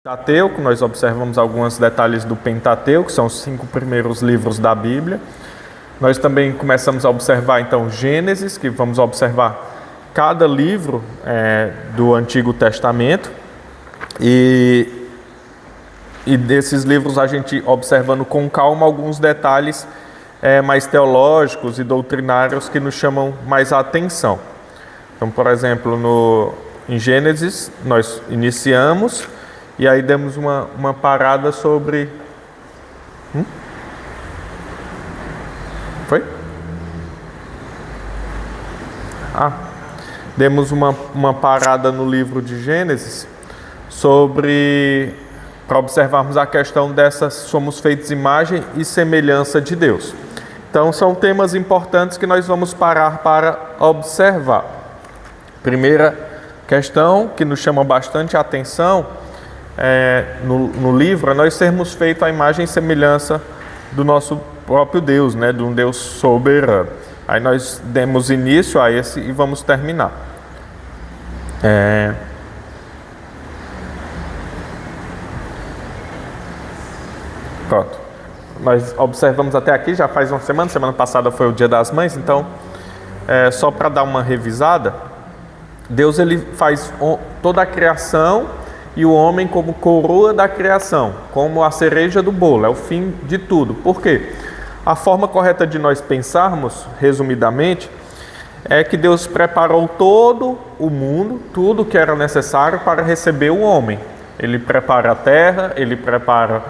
Pentateuco, nós observamos alguns detalhes do Pentateuco, que são os 5 primeiros livros da Bíblia. Nós também começamos a observar, então, Gênesis, que vamos observar cada livro do Antigo Testamento. E desses livros a gente observando com calma alguns detalhes mais teológicos e doutrinários que nos chamam mais a atenção. Então, por exemplo, em Gênesis nós iniciamos e aí demos uma parada sobre... Foi? Demos uma parada no livro de Gênesis para observarmos a questão somos feitos imagem e semelhança de Deus. Então, são temas importantes que nós vamos parar para observar. Primeira questão que nos chama bastante a atenção no livro é nós sermos feitos à imagem e semelhança do nosso próprio Deus, de um Deus soberano. Aí nós demos início a esse e vamos terminar. Pronto. Nós observamos até aqui, já faz uma semana passada foi o Dia das Mães, então, só para dar uma revisada, Deus ele faz toda a criação e o homem como coroa da criação, como a cereja do bolo, é o fim de tudo. Por quê? A forma correta de nós pensarmos, resumidamente, é que Deus preparou todo o mundo, tudo que era necessário para receber o homem. Ele prepara a terra, ele prepara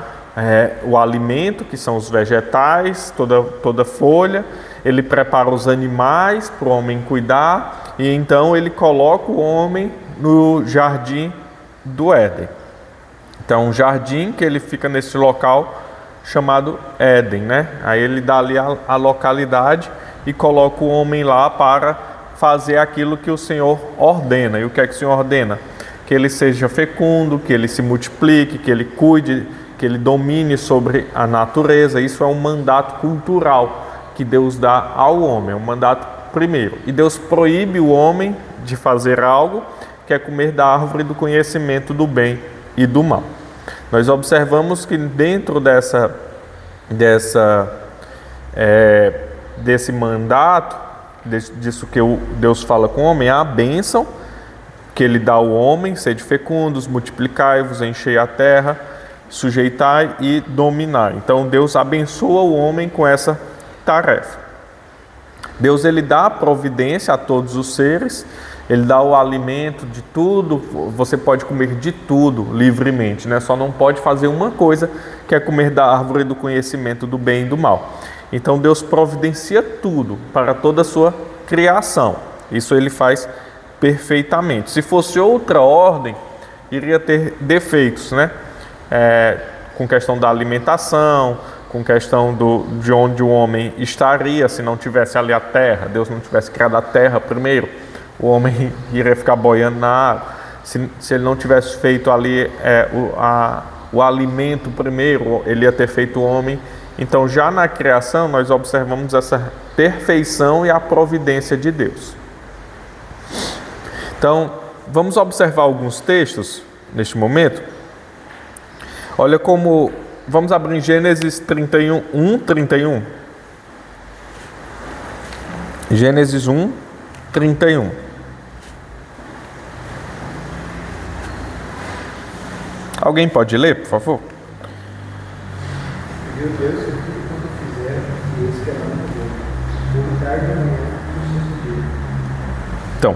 o alimento, que são os vegetais, toda folha, ele prepara os animais para o homem cuidar, e então ele coloca o homem no jardim do Éden. Então, um jardim que ele fica nesse local chamado Éden, Aí ele dá ali a localidade e coloca o homem lá para fazer aquilo que o Senhor ordena. E o que é que o Senhor ordena? Que ele seja fecundo, que ele se multiplique, que ele cuide, que ele domine sobre a natureza. Isso é um mandato cultural que Deus dá ao homem, é um mandato primeiro. E Deus proíbe o homem de fazer algo, que é comer da árvore do conhecimento do bem e do mal. Nós observamos que dentro desse mandato, disso que Deus fala com o homem, há a bênção que ele dá ao homem: sede fecundos, multiplicai-vos, enchei a terra, sujeitai e dominai. Então Deus abençoa o homem com essa tarefa. Deus ele dá a providência a todos os seres, ele dá o alimento de tudo, você pode comer de tudo livremente, Só não pode fazer uma coisa, que é comer da árvore do conhecimento do bem e do mal. Então Deus providencia tudo para toda a sua criação. Isso ele faz perfeitamente. Se fosse outra ordem, iria ter defeitos, com questão da alimentação, com questão de onde o homem estaria se não tivesse ali a terra, Deus não tivesse criado a terra primeiro, o homem iria ficar boiando na água. Se ele não tivesse feito ali o alimento primeiro, ele ia ter feito o homem. Então, já na criação, nós observamos essa perfeição e a providência de Deus. Então, vamos observar alguns textos neste momento. Olha como... Vamos abrir em Gênesis 31. Gênesis 1, 31. Alguém pode ler, por favor? Viu Deus que tudo quanto fizeram, e eis que era muito bom. Houve tarde da manhã, no sexto dia. Então,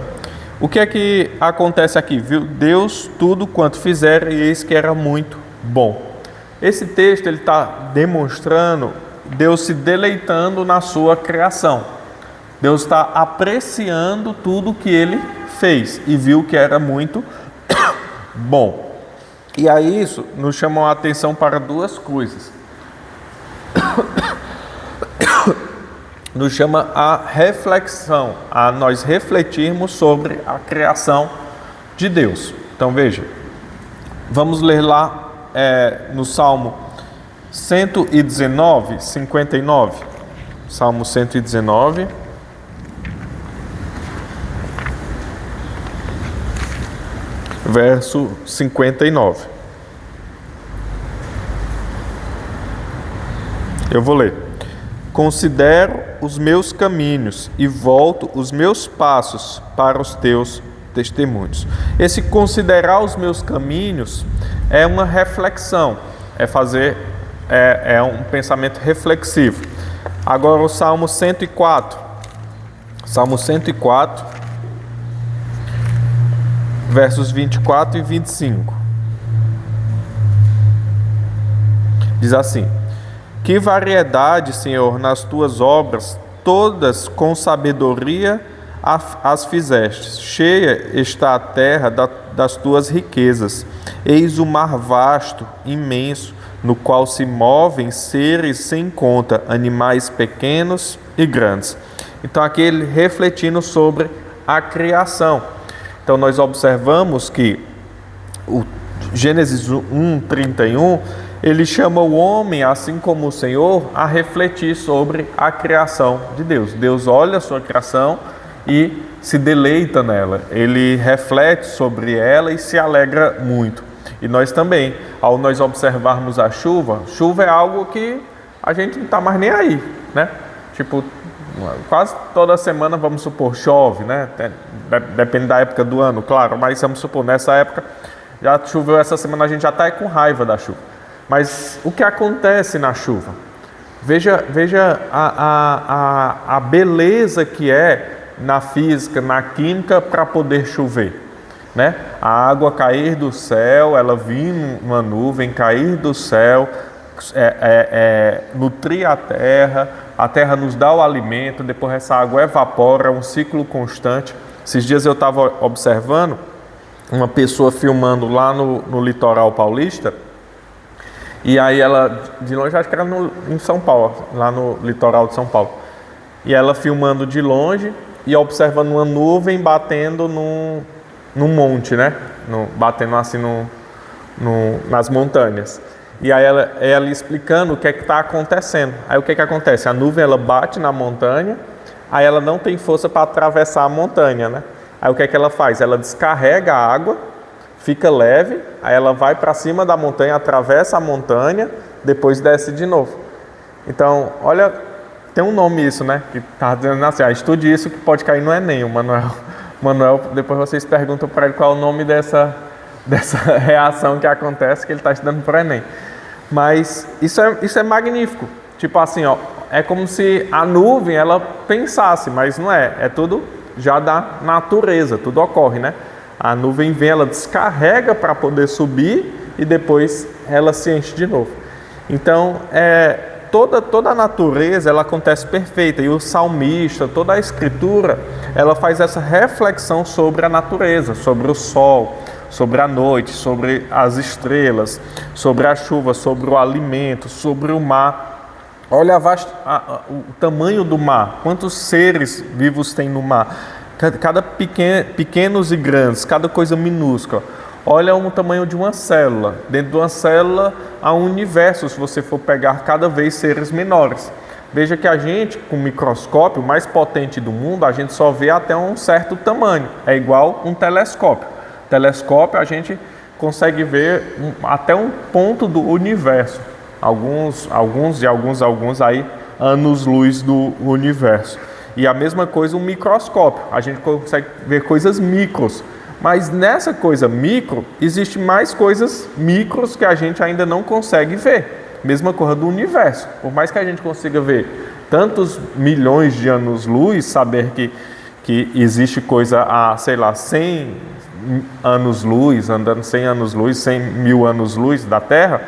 o que é que acontece aqui? Viu Deus tudo quanto fizeram, e eis que era muito bom. Esse texto ele está demonstrando Deus se deleitando na sua criação. Deus está apreciando tudo que ele fez e viu que era muito bom. E aí isso nos chama a atenção para duas coisas. Nos chama a reflexão, a nós refletirmos sobre a criação de Deus. Então veja, vamos ler lá no Salmo 119, 59. Salmo 119. Verso 59. Eu vou ler. Considero os meus caminhos e volto os meus passos para os teus testemunhos. Esse considerar os meus caminhos é uma reflexão, é um pensamento reflexivo. Agora o Salmo 104. Salmo 104, versos 24 e 25. Diz assim: Que variedade, Senhor, nas tuas obras, todas com sabedoria as fizestes. Cheia está a terra das tuas riquezas. Eis o mar vasto, imenso, no qual se movem seres sem conta, animais pequenos e grandes. Então aqui ele refletindo sobre a criação. Então nós observamos que o Gênesis 1:31, ele chama o homem, assim como o Senhor, a refletir sobre a criação de Deus. Deus olha a sua criação e se deleita nela. Ele reflete sobre ela e se alegra muito. E nós também, ao nós observarmos a chuva é algo que a gente não está mais nem aí, né? Tipo, quase toda semana, vamos supor, chove, né? Depende da época do ano, claro, mas vamos supor, nessa época, já choveu essa semana, a gente já está com raiva da chuva. Mas o que acontece na chuva? Veja a beleza que é na física, na química, para poder chover, né? A água cair do céu, ela vir numa nuvem, cair do céu, nutrir a terra nos dá o alimento, depois essa água evapora, é um ciclo constante. Esses dias eu estava observando uma pessoa filmando lá no litoral paulista, e aí ela, de longe, acho que era em São Paulo, lá no litoral de São Paulo, e ela filmando de longe e observando uma nuvem batendo num monte, né? Batendo assim nas montanhas. E aí ela explicando o que é que está acontecendo. Aí o que é que acontece? A nuvem, ela bate na montanha, aí ela não tem força para atravessar a montanha, né? Aí o que é que ela faz? Ela descarrega a água, fica leve, aí ela vai para cima da montanha, atravessa a montanha, depois desce de novo. Então, olha, tem um nome isso, né? Que está dizendo assim, estude isso que pode cair no Enem, o Manuel, depois vocês perguntam para ele qual é o nome dessa reação que acontece, que ele está estudando para o Enem. Mas isso é magnífico. Tipo assim, ó, é como se a nuvem, ela pensasse, mas não é. É tudo já da natureza, tudo ocorre, né? A nuvem vem, ela descarrega para poder subir e depois ela se enche de novo. Então, toda a natureza, ela acontece perfeita. E o salmista, toda a escritura, ela faz essa reflexão sobre a natureza, sobre o sol, sobre a noite, sobre as estrelas, sobre a chuva, sobre o alimento, sobre o mar. Olha o tamanho do mar, quantos seres vivos tem no mar, cada pequenos e grandes, cada coisa minúscula. Olha o tamanho de uma célula. Dentro de uma célula há um universo, se você for pegar cada vez seres menores. Veja que a gente, com o microscópio mais potente do mundo, a gente só vê até um certo tamanho. É igual um telescópio. Telescópio a gente consegue ver até um ponto do universo. Alguns aí, anos-luz do universo. E a mesma coisa um microscópio. A gente consegue ver coisas micros. Mas nessa coisa micro, existe mais coisas micros que a gente ainda não consegue ver. Mesma coisa do universo. Por mais que a gente consiga ver tantos milhões de anos-luz, saber que existe coisa a, 100 anos-luz, andando 100 anos-luz, 100 mil anos-luz da Terra,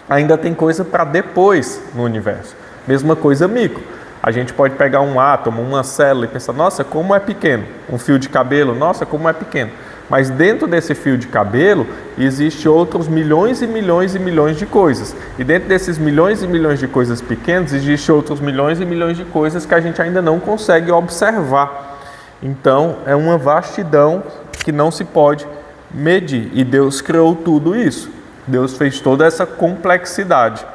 ainda tem coisa para depois no universo. Mesma coisa micro. A gente pode pegar um átomo, uma célula e pensar, nossa, como é pequeno. Um fio de cabelo, nossa, como é pequeno. Mas dentro desse fio de cabelo, existe outros milhões e milhões e milhões de coisas. E dentro desses milhões e milhões de coisas pequenas, existe outros milhões e milhões de coisas que a gente ainda não consegue observar. Então, é uma vastidão que não se pode medir. E Deus criou tudo isso. Deus fez toda essa complexidade.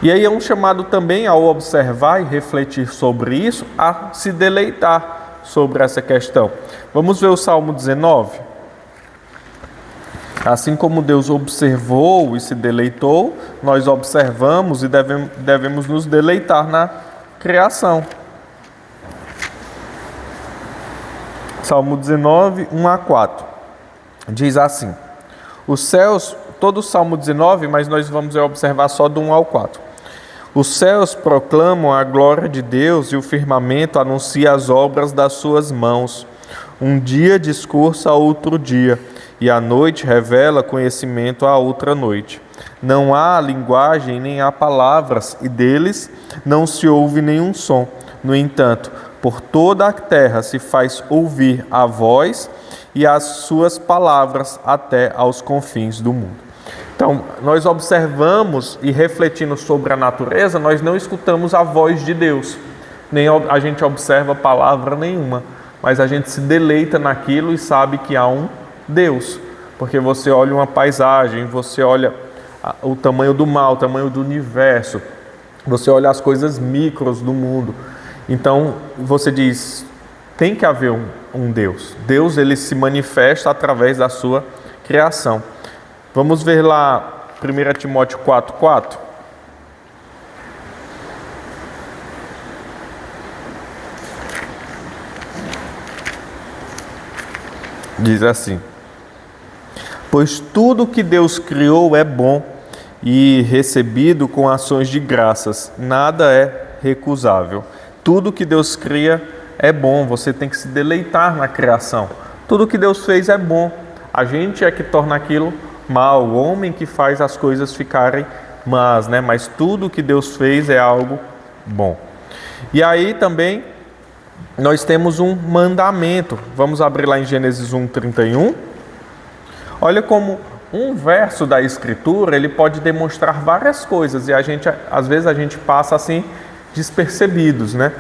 E aí é um chamado também, ao observar e refletir sobre isso, a se deleitar sobre essa questão. Vamos ver o Salmo 19? Assim como Deus observou e se deleitou, nós observamos e devemos nos deleitar na criação. Salmo 19, 1 a 4. Diz assim: os céus, todo o Salmo 19, mas nós vamos observar só do 1 ao 4. Os céus proclamam a glória de Deus e o firmamento anuncia as obras das suas mãos. Um dia discursa a outro dia, e a noite revela conhecimento a outra noite. Não há linguagem nem há palavras, e deles não se ouve nenhum som. No entanto, por toda a terra se faz ouvir a voz e as suas palavras até aos confins do mundo. Então, nós observamos e refletindo sobre a natureza, nós não escutamos a voz de Deus, nem a gente observa palavra nenhuma, mas a gente se deleita naquilo e sabe que há um Deus, porque você olha uma paisagem, você olha o tamanho do mar, o tamanho do universo, você olha as coisas micros do mundo. Então, você diz, tem que haver um Deus. Deus, ele se manifesta através da sua criação. Vamos ver lá 1 Timóteo 4:4. Diz assim: pois tudo que Deus criou é bom e recebido com ações de graças, nada é recusável. Tudo que Deus cria é bom, você tem que se deleitar na criação. Tudo que Deus fez é bom, a gente é que torna aquilo mal, o homem que faz as coisas ficarem más, né? Mas tudo que Deus fez é algo bom. E aí também nós temos um mandamento. Vamos abrir lá em Gênesis 1:31. Olha como um verso da Escritura, ele pode demonstrar várias coisas e às vezes a gente passa assim despercebidos, né?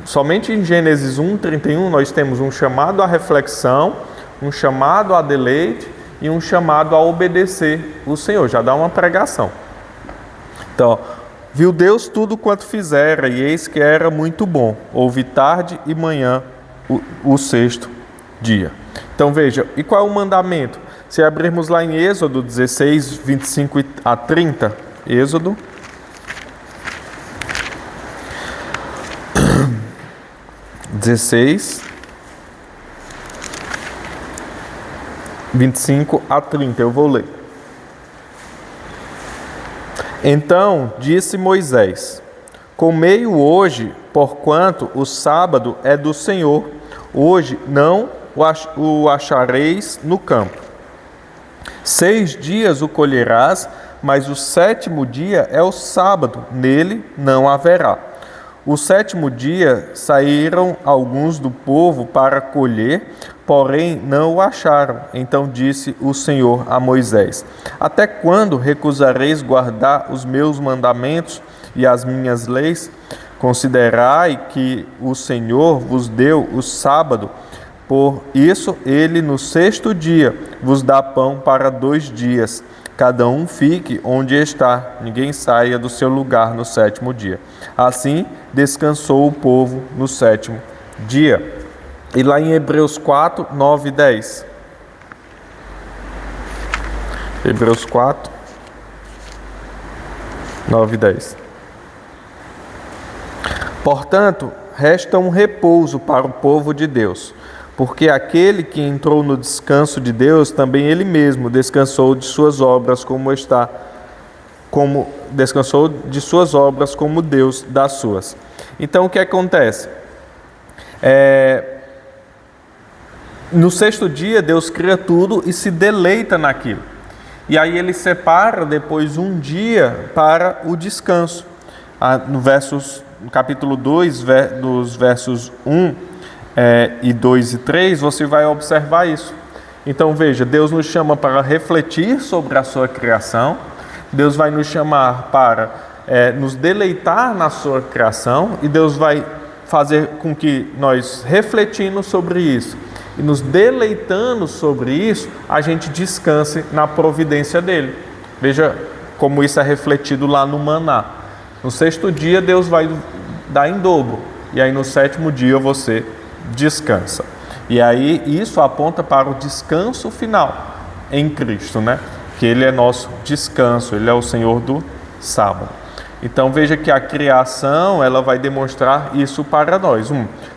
Somente em Gênesis 1:31 nós temos um chamado à reflexão, um chamado a deleite e um chamado a obedecer o Senhor. Já dá uma pregação. Então, viu Deus tudo quanto fizera, e eis que era muito bom. Houve tarde e manhã o sexto dia. Então veja, e qual é o mandamento? Se abrirmos lá em Êxodo 16, 25 a 30, Êxodo 16, 25 a 30, eu vou ler. Então disse Moisés: comei-o hoje, porquanto o sábado é do Senhor. Hoje não o achareis no campo. 6 dias o colherás, mas o 7º dia é o sábado, nele não haverá. O 7º dia saíram alguns do povo para colher, porém não o acharam. Então disse o Senhor a Moisés: até quando recusareis guardar os meus mandamentos e as minhas leis? Considerai que o Senhor vos deu o sábado, por isso ele no 6º dia vos dá pão para 2 dias. Cada um fique onde está, ninguém saia do seu lugar no 7º dia. Assim descansou o povo no 7º dia. E lá em Hebreus 4, 9 e 10. Hebreus 4, 9 e 10. Portanto, resta um repouso para o povo de Deus, porque aquele que entrou no descanso de Deus, também ele mesmo descansou de suas obras descansou de suas obras como Deus das suas. Então o que acontece? No 6º dia Deus cria tudo e se deleita naquilo. E aí ele separa depois um dia para o descanso. No capítulo 2, dos versos 1 e 2 e 3, você vai observar isso. Então veja, Deus nos chama para refletir sobre a sua criação, Deus vai nos chamar para nos deleitar na sua criação, e Deus vai fazer com que nós, refletindo sobre isso e nos deleitando sobre isso, a gente descanse na providência dele. Veja como isso é refletido lá no maná. No 6º dia Deus vai dar em dobro, e aí no 7º dia você descansa. E aí isso aponta para o descanso final. em Cristo, né? Que Ele é nosso descanso, Ele é o Senhor do sábado. Então veja que a criação, ela vai demonstrar isso para nós.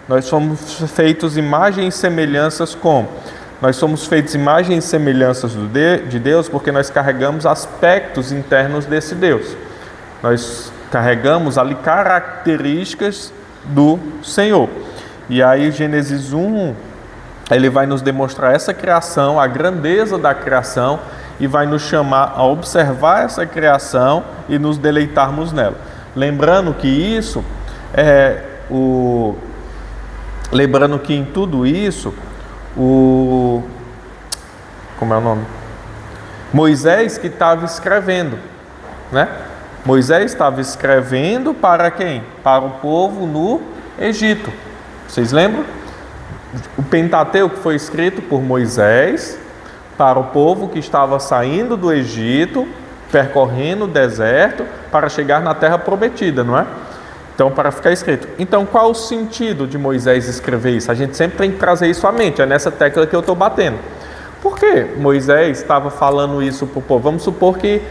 Nós somos feitos imagem e semelhanças como? Nós somos feitos imagem e semelhanças de Deus porque nós carregamos aspectos internos desse Deus. Nós carregamos ali características do Senhor. E aí Gênesis 1, ele vai nos demonstrar essa criação, a grandeza da criação, e vai nos chamar a observar essa criação e nos deleitarmos nela. Lembrando que isso lembrando que em tudo isso como é o nome? Moisés que estava escrevendo, né? Moisés estava escrevendo para quem? Para o povo no Egito. Vocês lembram? O Pentateuco foi escrito por Moisés para o povo que estava saindo do Egito, percorrendo o deserto para chegar na terra prometida, não é? Então, para ficar escrito. Então, qual o sentido de Moisés escrever isso? A gente sempre tem que trazer isso à mente, é nessa tecla que eu estou batendo. Por que Moisés estava falando isso para o povo? Vamos supor que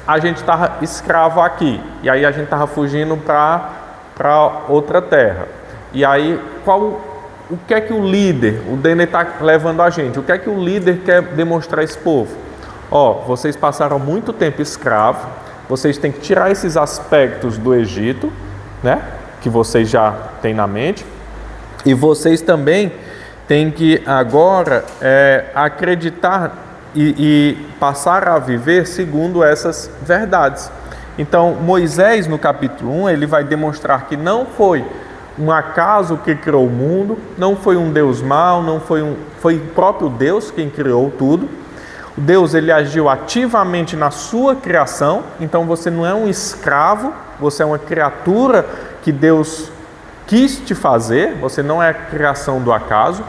a gente estava escravo aqui, e aí a gente estava fugindo para outra terra. E aí, o que é que o líder, o Denner está levando a gente? O que é que o líder quer demonstrar a esse povo? Vocês passaram muito tempo escravo, vocês têm que tirar esses aspectos do Egito, né? Que vocês já têm na mente, e vocês também têm que agora acreditar e passar a viver segundo essas verdades. Então, Moisés, no capítulo 1, ele vai demonstrar que não foi um acaso que criou o mundo, não foi um Deus mau, foi o próprio Deus quem criou tudo. O Deus, ele agiu ativamente na sua criação, então você não é um escravo, você é uma criatura que Deus quis te fazer, você não é a criação do acaso.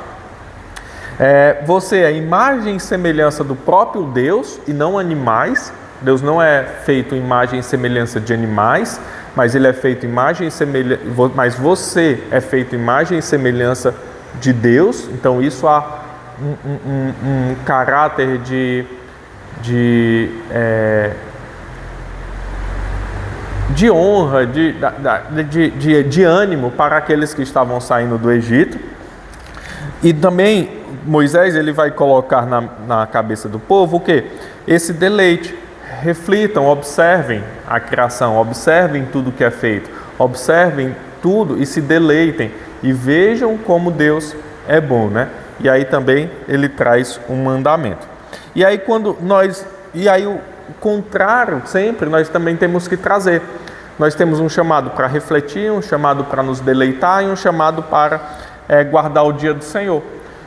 Você é a imagem e semelhança do próprio Deus e não animais. Deus não é feito imagem e semelhança de animais, mas ele é feito imagem e semelhança, mas você é feito imagem e semelhança de Deus. Então isso há um caráter de honra, de ânimo para aqueles que estavam saindo do Egito. E também Moisés, ele vai colocar na cabeça do povo o quê? Esse deleite. Reflitam, observem a criação, observem tudo que é feito, observem tudo e se deleitem e vejam como Deus é bom, né? E aí também ele traz um mandamento. E aí o contrário sempre nós também temos que trazer. Nós temos um chamado para refletir, um chamado para nos deleitar e um chamado para guardar o dia do Senhor.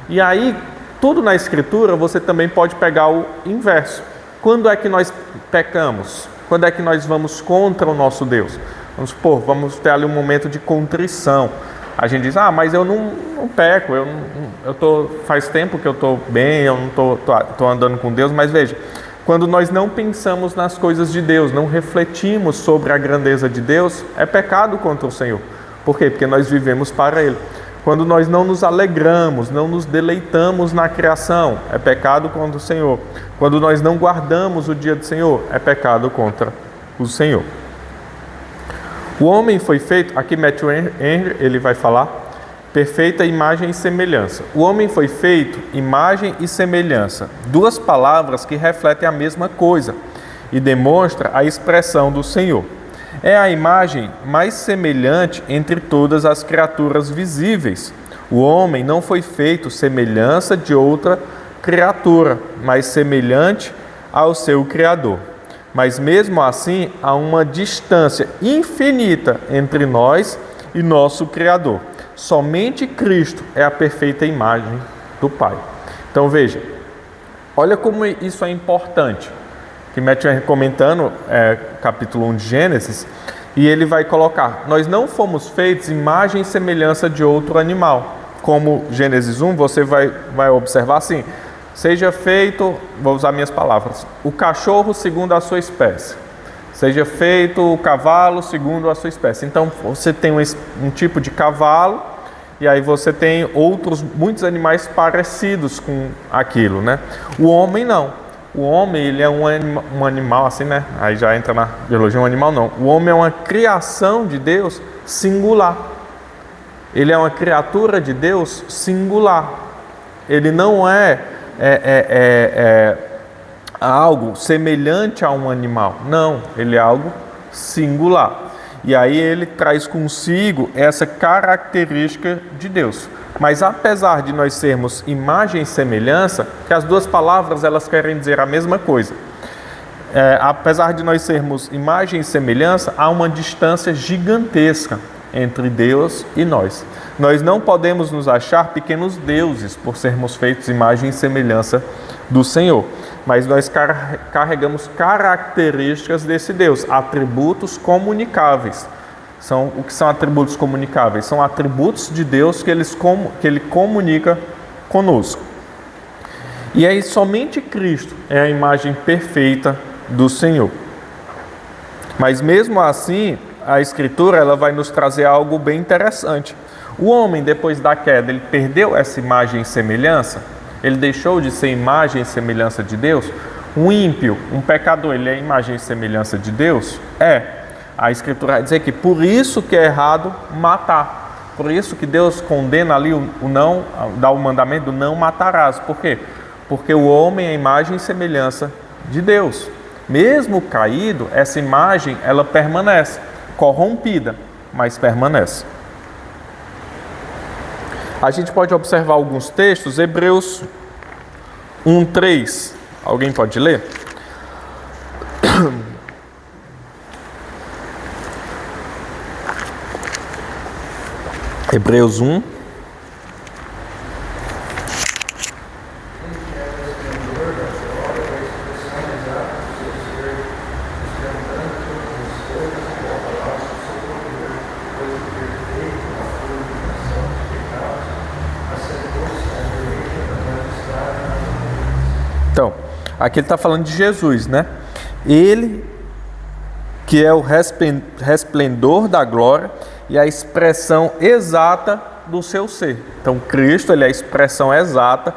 E aí, tudo na Escritura você também pode pegar o inverso. Quando é que nós pecamos? Quando é que nós vamos contra o nosso Deus? Vamos ter ali um momento de contrição. A gente diz, mas eu não peco, faz tempo que eu estou bem, eu não estou andando com Deus. Mas veja, quando nós não pensamos nas coisas de Deus, não refletimos sobre a grandeza de Deus, é pecado contra o Senhor. Por quê? Porque nós vivemos para Ele. Quando nós não nos alegramos, não nos deleitamos na criação, é pecado contra o Senhor. Quando nós não guardamos o dia do Senhor, é pecado contra o Senhor. O homem foi feito, aqui Matthew Henry, ele vai falar, perfeita imagem e semelhança. O homem foi feito imagem e semelhança, duas palavras que refletem a mesma coisa e demonstra a expressão do Senhor. É a imagem mais semelhante entre todas as criaturas visíveis. O homem não foi feito semelhança de outra criatura, mas semelhante ao seu Criador. Mas mesmo assim, há uma distância infinita entre nós e nosso Criador. Somente Cristo é a perfeita imagem do Pai. Então veja, olha como isso é importante. Que Matthew comentando, capítulo 1 de Gênesis, e ele vai colocar, nós não fomos feitos imagem e semelhança de outro animal. Como Gênesis 1, você vai observar assim, seja feito, vou usar minhas palavras, o cachorro segundo a sua espécie. Seja feito o cavalo segundo a sua espécie. Então, você tem um tipo de cavalo, e aí você tem muitos animais parecidos com aquilo, né? O homem não. O homem, ele é um animal, assim, né? Aí já entra na biologia, um animal não. O homem é uma criação de Deus singular. Ele é uma criatura de Deus singular. Ele não é algo semelhante a um animal. Não, ele é algo singular. E aí ele traz consigo essa característica de Deus. Mas apesar de nós sermos imagem e semelhança, que as duas palavras elas querem dizer a mesma coisa. Apesar de nós sermos imagem e semelhança, há uma distância gigantesca entre Deus e nós. Nós não podemos nos achar pequenos deuses por sermos feitos imagem e semelhança do Senhor. Mas nós carregamos características desse Deus, atributos comunicáveis. O que são atributos comunicáveis? São atributos de Deus que Ele comunica conosco. E aí somente Cristo é a imagem perfeita do Senhor. Mas mesmo assim, a Escritura ela vai nos trazer algo bem interessante. O homem, depois da queda, ele perdeu essa imagem e semelhança? Ele deixou de ser imagem e semelhança de Deus? Um ímpio, um pecador, ele é imagem e semelhança de Deus? A Escritura vai dizer que por isso que é errado matar. Por isso que Deus condena ali dá o mandamento do não matarás. Por quê? Porque o homem é imagem e semelhança de Deus. Mesmo caído, essa imagem, ela permanece. Corrompida, mas permanece. A gente pode observar alguns textos. Hebreus 1:3. Alguém pode ler? Hebreus 1. Então, aqui ele está falando de Jesus, né? Ele que é o resplendor da glória e a expressão exata do seu ser. Então, Cristo ele é a expressão exata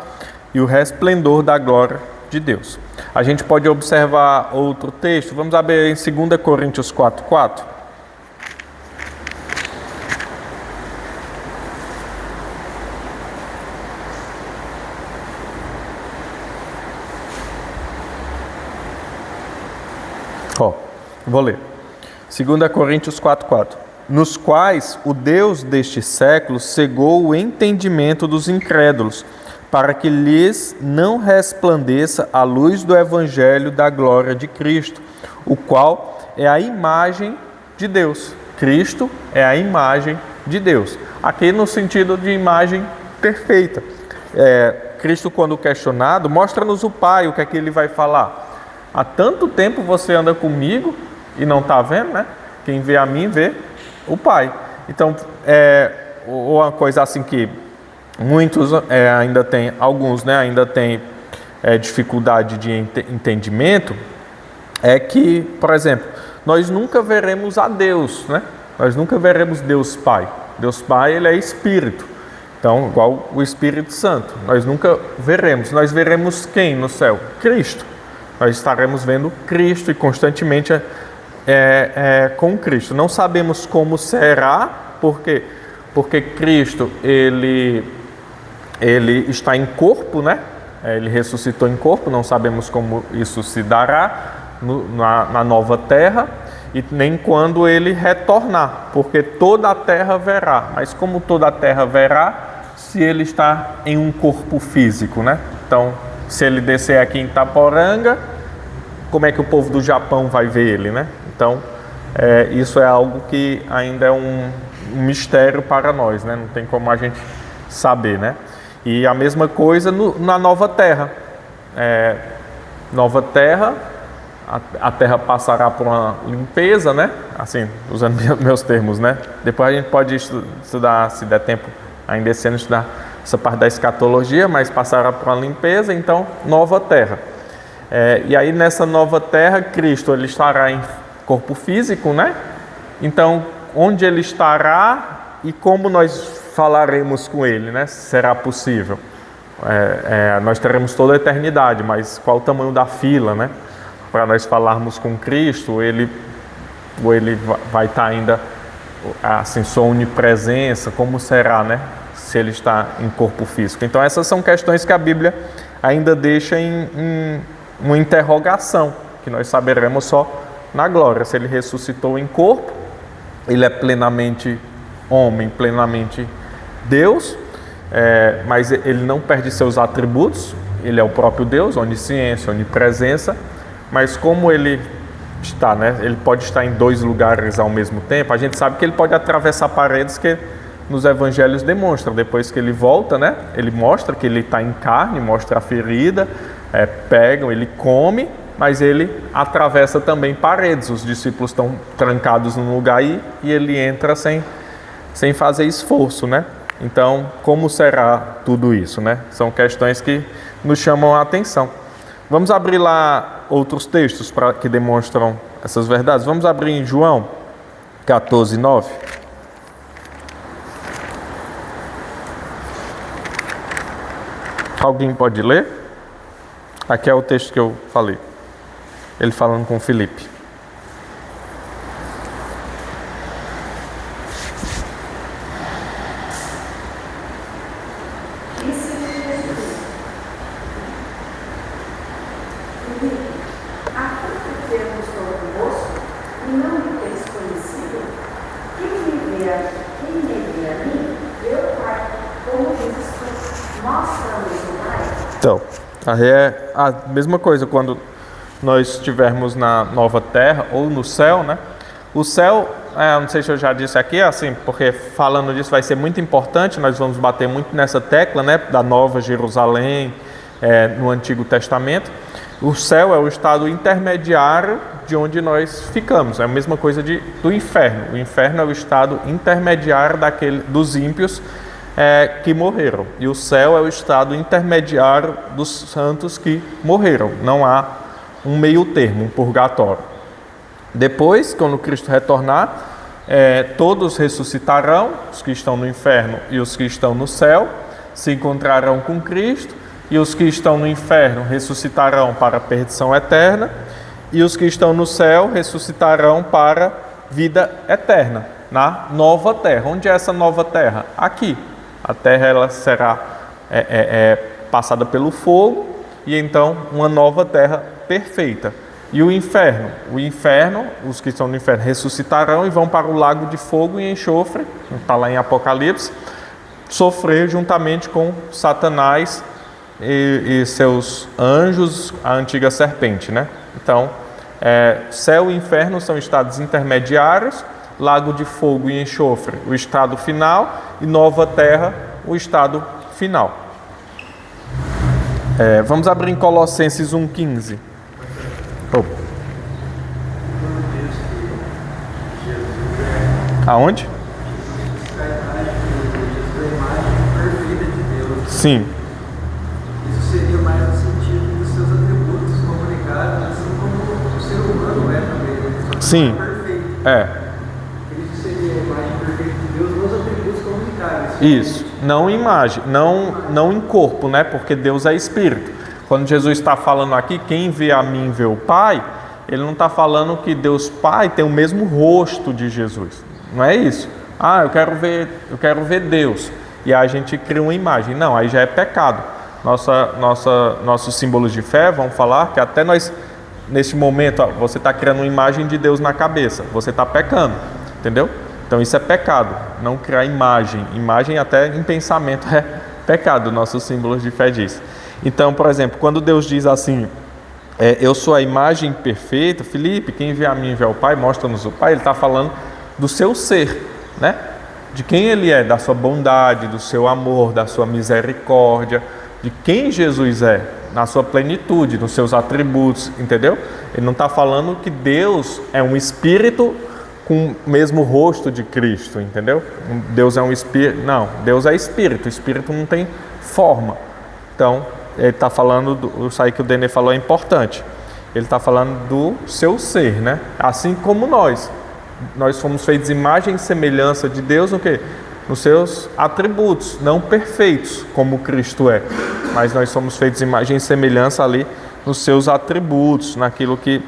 e o resplendor da glória de Deus. A gente pode observar outro texto. Vamos abrir em 2 Coríntios 4:4. Vou ler. 2 Coríntios 4:4. Nos quais o Deus deste século cegou o entendimento dos incrédulos, para que lhes não resplandeça a luz do evangelho da glória de Cristo, o qual é a imagem de Deus. Cristo é a imagem de Deus. Aqui no sentido de imagem perfeita. Cristo, quando questionado, mostra-nos o Pai, o que é que ele vai falar. Há tanto tempo você anda comigo e não está vendo, né? Quem vê a mim, vê o Pai. Então, uma coisa assim que muitos ainda tem, alguns, né, ainda tem dificuldade de entendimento, é que, por exemplo, nós nunca veremos a Deus, né? Nós nunca veremos Deus Pai. Deus Pai, ele é Espírito. Então, igual o Espírito Santo. Nós nunca veremos. Nós veremos quem no céu? Cristo. Nós estaremos vendo Cristo e constantemente com Cristo. Não sabemos como será, por quê? Porque Cristo, ele está em corpo, né? Ele ressuscitou em corpo, não sabemos como isso se dará na nova terra e nem quando ele retornar, porque toda a terra verá. Mas como toda a terra verá, se ele está em um corpo físico, né? Então, se ele descer aqui em Itaporanga, como é que o povo do Japão vai ver ele, né? Então, isso é algo que ainda é um mistério para nós, né? Não tem como a gente saber, né? E a mesma coisa na nova terra. Nova terra, a terra passará por uma limpeza, né? Assim, usando meus termos, né? Depois a gente pode estudar, se der tempo, ainda esse ano, estudar essa parte da escatologia, mas passará por uma limpeza, então, nova terra. E aí, nessa nova terra, Cristo ele estará em corpo físico, né? Então, onde ele estará e como nós falaremos com ele, né? Será possível? nós teremos toda a eternidade, mas qual o tamanho da fila, né? Para nós falarmos com Cristo, ou ele vai estar ainda assim, sua onipresença, como será, né? Se ele está em corpo físico. Então essas são questões que a Bíblia ainda deixa em uma interrogação, que nós saberemos só na glória. Se ele ressuscitou em corpo, ele é plenamente homem, plenamente Deus, mas ele não perde seus atributos, ele é o próprio Deus, onisciência, onipresença, mas como ele está, né? Ele pode estar em dois lugares ao mesmo tempo. A gente sabe que ele pode atravessar paredes, que nos evangelhos demonstram. Depois que ele volta, né? Ele mostra que ele está em carne, mostra a ferida, pegam, ele come, mas ele atravessa também paredes. Os discípulos estão trancados num lugar e ele entra sem fazer esforço, né? Então, como será tudo isso, né? São questões que nos chamam a atenção. Vamos abrir lá outros textos que demonstram essas verdades. Vamos abrir em João 14, 9. Alguém pode ler? Aqui é o texto que eu falei. Ele falando com Filipe. Então, é a mesma coisa quando nós estivermos na nova terra ou no céu, né? O céu, não sei se eu já disse aqui, assim, porque falando disso vai ser muito importante, nós vamos bater muito nessa tecla, né? Da Nova Jerusalém, no Antigo Testamento. O céu é o estado intermediário de onde nós ficamos, é a mesma coisa do inferno. O inferno é o estado intermediário dos ímpios, que morreram. E o céu é o estado intermediário dos santos que morreram. Não há um meio termo, um purgatório. Depois, quando Cristo retornar, todos ressuscitarão, os que estão no inferno e os que estão no céu, se encontrarão com Cristo, e os que estão no inferno ressuscitarão para a perdição eterna, e os que estão no céu ressuscitarão para vida eterna, na nova terra. Onde é essa nova terra? Aqui. A terra ela será passada pelo fogo, e então uma nova terra perfeita. E o inferno, os que estão no inferno ressuscitarão e vão para o lago de fogo e enxofre, está lá em Apocalipse, sofrer juntamente com Satanás e seus anjos, a antiga serpente, né? Então, céu e inferno são estados intermediários, lago de fogo e enxofre, o estado final, e nova terra, o estado final. Vamos abrir em Colossenses 1,15. Aonde? Sim. Isso seria mais no sentido dos seus atributos comunicados, assim como o ser humano é também. Sim. Isso seria a imagem perfeita de Deus nos atributos comunicados. Isso. Não em imagem, não em corpo, né? Porque Deus é espírito. Quando Jesus está falando aqui, quem vê a mim vê o Pai, ele não está falando que Deus Pai tem o mesmo rosto de Jesus. Não é isso. Eu quero ver Deus. E aí a gente cria uma imagem. Não, aí já é pecado. Nossos símbolos de fé vão falar que até nós, nesse momento, você está criando uma imagem de Deus na cabeça. Você está pecando, entendeu? Então isso é pecado. Não criar imagem. Imagem até em pensamento é pecado. Nossos símbolos de fé diz. Então, por exemplo, quando Deus diz assim, eu sou a imagem perfeita, Filipe, quem vê a mim vê o Pai, mostra-nos o Pai, ele está falando do seu ser, né? De quem ele é, da sua bondade, do seu amor, da sua misericórdia, de quem Jesus é, na sua plenitude, nos seus atributos, entendeu? Ele não está falando que Deus é um espírito com o mesmo rosto de Cristo, entendeu? Deus é um espírito, não, Deus é espírito, o espírito não tem forma. Então, ele está falando, isso aí que o Denê falou é importante, ele está falando do seu ser, né? Assim como nós fomos feitos imagem e semelhança de Deus, o quê? nos seus atributos, não perfeitos, como Cristo é, mas nós somos feitos imagem e semelhança ali nos seus atributos, naquilo que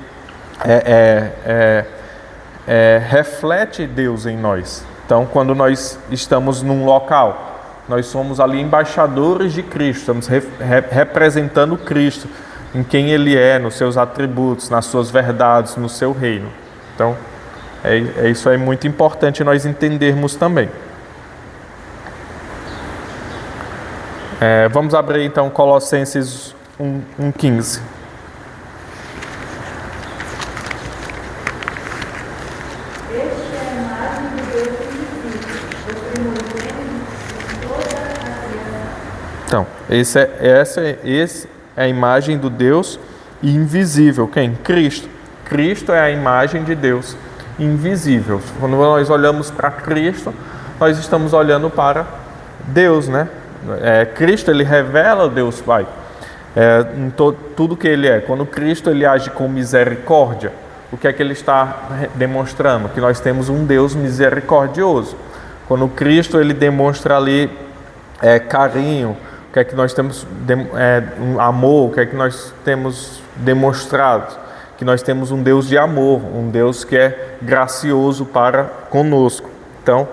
reflete Deus em nós. Então, quando nós estamos num local, nós somos ali embaixadores de Cristo, estamos representando Cristo, em quem Ele é, nos seus atributos, nas suas verdades, no seu reino. Então, isso é muito importante nós entendermos também. Vamos abrir então Colossenses 1:15. Então, essa é a imagem do Deus invisível. Quem? Cristo. Cristo é a imagem de Deus invisível. Quando nós olhamos para Cristo, nós estamos olhando para Deus, né? Cristo, ele revela Deus Pai. Em tudo que ele é. Quando Cristo ele age com misericórdia, o que é que ele está demonstrando? Que nós temos um Deus misericordioso. Quando Cristo ele demonstra ali carinho, o que é que nós temos amor, o que é que nós temos demonstrado? Que nós temos um Deus de amor, um Deus que é gracioso para conosco. Então,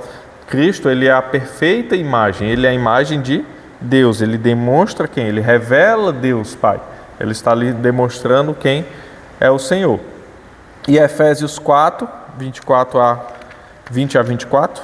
Cristo ele é a perfeita imagem, ele é a imagem de Deus, ele demonstra quem? Ele revela Deus Pai. Ele está ali demonstrando quem é o Senhor. E Efésios 4, 20 a 24.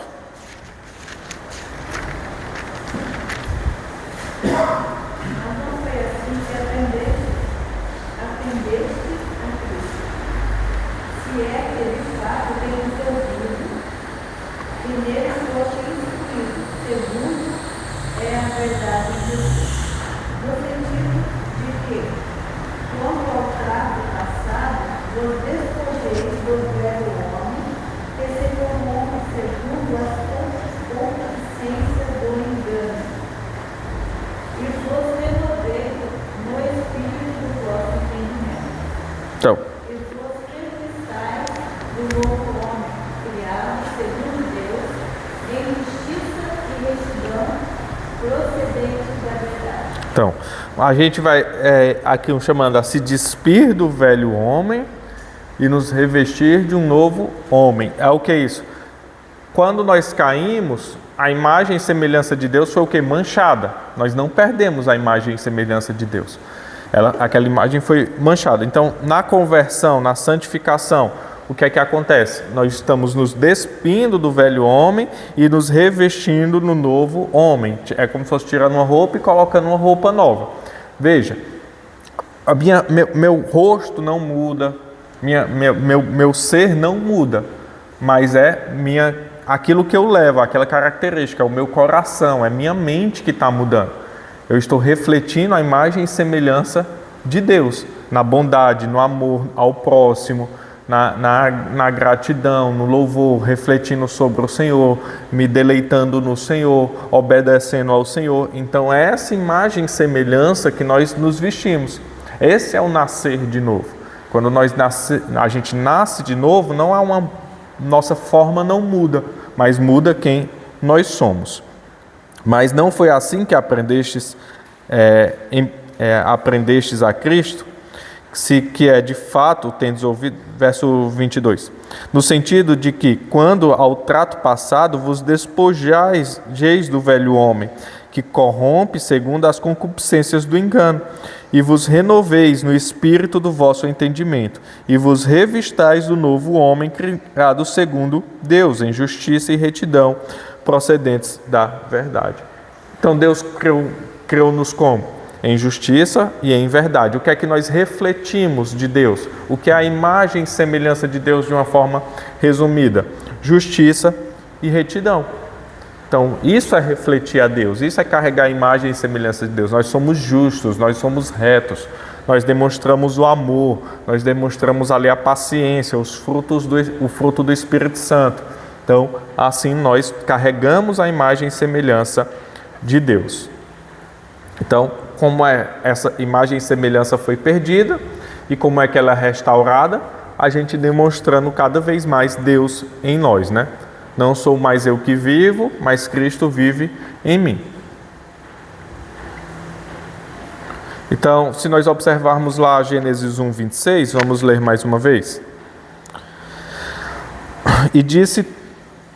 Então, a gente vai aqui chamando a se despir do velho homem e nos revestir de um novo homem. É o que é isso? Quando nós caímos, a imagem e semelhança de Deus foi o que? Manchada. Nós não perdemos a imagem e semelhança de Deus. Aquela imagem foi manchada. Então, na conversão, na santificação, o que é que acontece? Nós estamos nos despindo do velho homem e nos revestindo no novo homem. É como se fosse tirando uma roupa e colocando uma roupa nova. Veja, meu rosto não muda, meu ser não muda, mas aquilo que eu levo, aquela característica, o meu coração, é minha mente que está mudando. Eu estou refletindo a imagem e semelhança de Deus, na bondade, no amor ao próximo, na gratidão, no louvor, refletindo sobre o Senhor, me deleitando no Senhor, obedecendo ao Senhor. Então é essa imagem e semelhança que nós nos vestimos. Esse é o nascer de novo. Quando a gente nasce de novo, nossa forma não muda, mas muda quem nós somos. Mas não foi assim que aprendestes a Cristo, que é de fato tendes ouvido, verso 22, no sentido de que, quando ao trato passado vos despojais do velho homem, que corrompe segundo as concupiscências do engano, e vos renoveis no espírito do vosso entendimento, e vos revistais do novo homem criado segundo Deus, em justiça e retidão, procedentes da verdade. Então Deus criou-nos como? Em justiça e em verdade. O que é que nós refletimos de Deus? O que é a imagem e semelhança de Deus de uma forma resumida? Justiça e retidão. Então, isso é refletir a Deus, isso é carregar a imagem e semelhança de Deus. Nós somos justos, nós somos retos, nós demonstramos o amor, nós demonstramos ali a paciência, o fruto do Espírito Santo. Então, assim nós carregamos a imagem e semelhança de Deus. Então, como essa imagem e semelhança foi perdida e como é que ela é restaurada, a gente demonstrando cada vez mais Deus em nós, né? Não sou mais eu que vivo, mas Cristo vive em mim. Então, se nós observarmos lá Gênesis 1, 26, vamos ler mais uma vez. E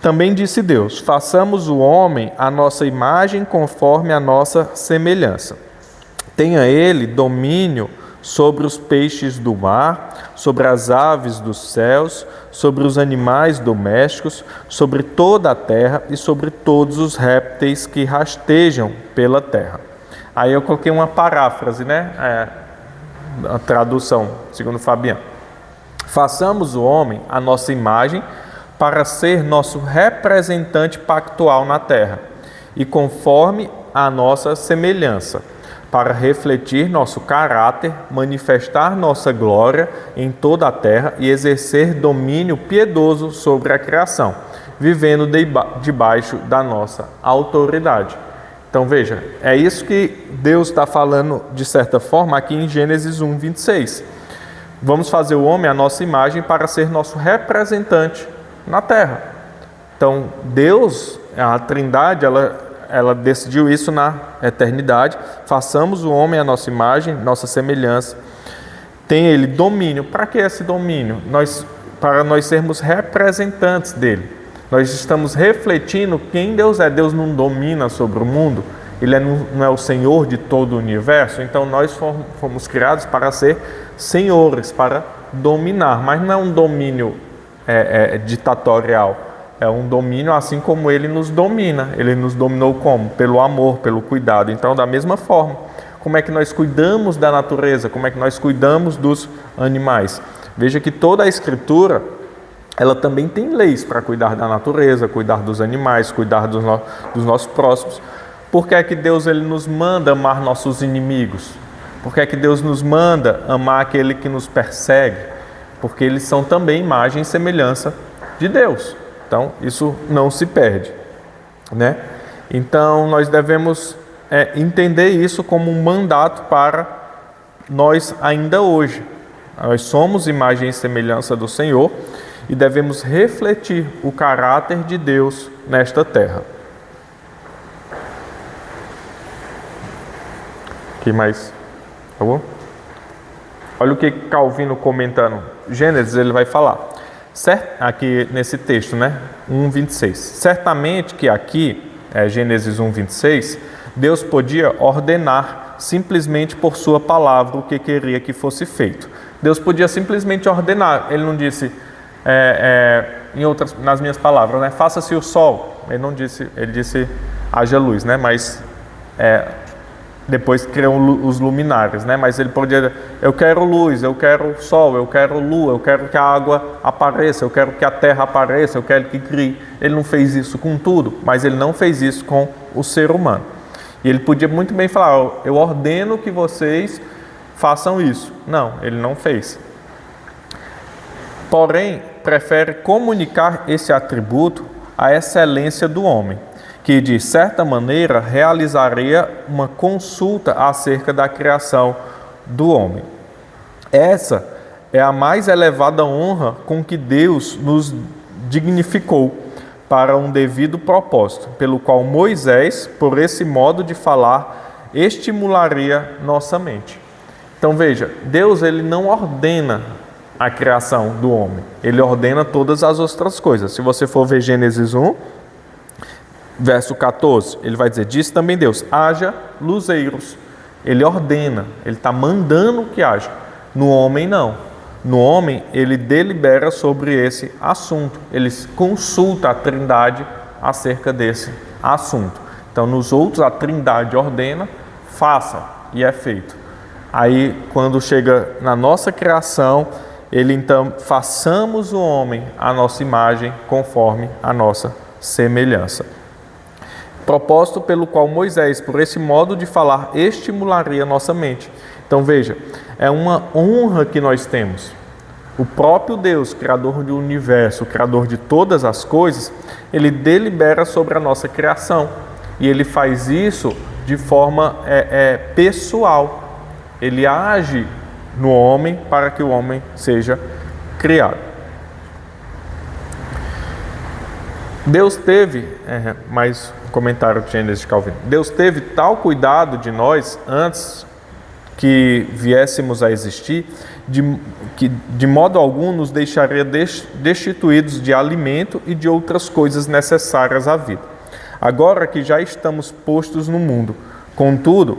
também disse Deus: façamos o homem à nossa imagem conforme a nossa semelhança. Tenha ele domínio sobre os peixes do mar, sobre as aves dos céus, sobre os animais domésticos, sobre toda a terra e sobre todos os répteis que rastejam pela terra. Aí eu coloquei uma paráfrase, né? A tradução, segundo Fabiano. Façamos o homem à nossa imagem para ser nosso representante pactual na terra e conforme a nossa semelhança, para refletir nosso caráter, manifestar nossa glória em toda a terra e exercer domínio piedoso sobre a criação, vivendo debaixo da nossa autoridade. Então veja, é isso que Deus está falando de certa forma aqui em Gênesis 1, 26. Vamos fazer o homem à nossa imagem para ser nosso representante na terra. Então Deus, a Trindade, ela decidiu isso na eternidade. Façamos o homem à nossa imagem, nossa semelhança. Tem ele domínio. Para que esse domínio? Para nós sermos representantes dele. Nós estamos refletindo quem Deus é. Deus não domina sobre o mundo. Ele não é o Senhor de todo o universo. Então nós fomos criados para ser senhores, para dominar. Mas não é um domínio ditatorial. É um domínio assim como Ele nos domina. Ele nos dominou como? Pelo amor, pelo cuidado. Então, da mesma forma, como é que nós cuidamos da natureza? Como é que nós cuidamos dos animais? Veja que toda a Escritura, ela também tem leis para cuidar da natureza, cuidar dos animais, cuidar dos nossos próximos. Por que é que Deus ele nos manda amar nossos inimigos? Por que é que Deus nos manda amar aquele que nos persegue? Porque eles são também imagem e semelhança de Deus. Então, isso não se perde, né? Então, nós devemos entender isso como um mandato para nós ainda hoje. Nós somos imagem e semelhança do Senhor e devemos refletir o caráter de Deus nesta terra. Que mais? Tá bom? Olha o que Calvino comentando. Gênesis, ele vai falar. Aqui nesse texto, né? 1:26. Certamente que aqui, Gênesis 1:26, Deus podia ordenar simplesmente por sua palavra o que queria que fosse feito. Deus podia simplesmente ordenar. Ele não disse, nas minhas palavras, né? Faça-se o sol. Ele não disse, ele disse haja luz, né? Mas depois criam os luminares, né? Mas ele podia, eu quero luz, eu quero sol, eu quero lua, eu quero que a água apareça, eu quero que a terra apareça, eu quero que crie. Ele não fez isso com tudo, mas ele não fez isso com o ser humano. E ele podia muito bem falar, eu ordeno que vocês façam isso. Não, ele não fez. Porém, prefere comunicar esse atributo à excelência do homem, que de certa maneira realizaria uma consulta acerca da criação do homem. Essa é a mais elevada honra com que Deus nos dignificou para um devido propósito, pelo qual Moisés, por esse modo de falar, estimularia nossa mente. Então veja, Deus ele não ordena a criação do homem, ele ordena todas as outras coisas. Se você for ver Gênesis 1, verso 14, ele vai dizer, disse também Deus, haja luzeiros. Ele ordena, ele está mandando que haja. No homem não. No homem ele delibera sobre esse assunto, ele consulta a Trindade acerca desse assunto. Então nos outros a Trindade ordena, faça, e é feito. Aí quando chega na nossa criação, ele então, façamos o homem à nossa imagem, conforme a nossa semelhança. Propósito pelo qual Moisés, por esse modo de falar, estimularia nossa mente. Então veja, é uma honra que nós temos. O próprio Deus, Criador do universo, Criador de todas as coisas, Ele delibera sobre a nossa criação. E Ele faz isso de forma pessoal. Ele age no homem para que o homem seja criado. Deus teve, mais um comentário de Gênesis de Calvino, Deus teve tal cuidado de nós antes que viéssemos a existir, que de modo algum nos deixaria destituídos de alimento e de outras coisas necessárias à vida. Agora que já estamos postos no mundo, contudo,